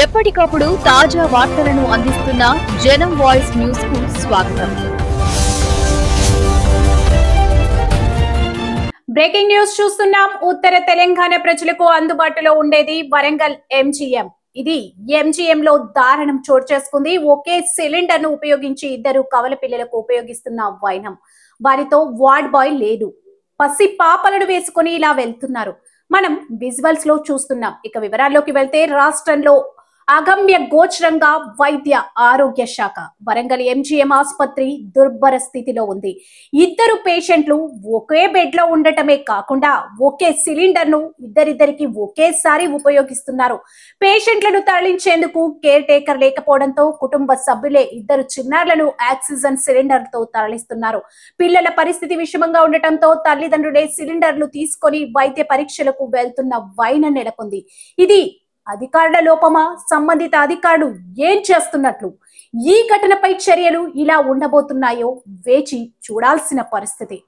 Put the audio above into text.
ఎప్పటికప్పుడు తాజా వార్తలను అందిస్తున్న జనం వాయిస్ న్యూస్ కు స్వాగతం. బ్రేకింగ్ న్యూస్ చూస్తున్నాం. ఉత్తర తెలంగాణ ప్రజలకు అందుబాటులో ఉండేది వరంగల్ ఎంజీఎం. ఇది ఎంజీఎం లో దారుణం చోటు చేసుకుంది. ఒకే సిలిండర్ ను ఉపయోగించి ఇద్దరు కవల పిల్లలకు ఉపయోగిస్తున్న వైనం. వారితో వార్డ్ బాయ్ లేదు. పసి పాపలను వేసుకుని ఇలా వెళ్తున్నారు. మనం విజువల్స్ లో చూస్తున్నాం. ఇక వివరాల్లోకి వెళ్తే రాష్ట్రంలో అగమ్య గోచరంగా వైద్య ఆరోగ్య శాఖ. వరంగల్ ఎంజీఎం ఆసుపత్రి దుర్భర స్థితిలో ఉంది. ఇద్దరు పేషెంట్లు ఒకే బెడ్ లో ఉండటమే కాకుండా ఒకే సిలిండర్ ను ఇద్దరిద్దరికి ఒకేసారి ఉపయోగిస్తున్నారు. పేషెంట్లను తరలించేందుకు కేర్ టేకర్ లేకపోవడంతో కుటుంబ సభ్యులే ఇద్దరు చిన్నారులను ఆక్సిజన్ సిలిండర్ తో తరలిస్తున్నారు. పిల్లల పరిస్థితి విషమంగా ఉండటంతో తల్లిదండ్రులే సిలిండర్లు తీసుకొని వైద్య పరీక్షలకు వెళ్తున్న వైనం నెలకొంది. ఇది అధికారుల లోపమా? సంబంధిత అధికారులు ఏం చేస్తున్నట్లు? ఈ ఘటనపై చర్యలు ఇలా ఉండబోతున్నాయో వేచి చూడాల్సిన పరిస్థితి.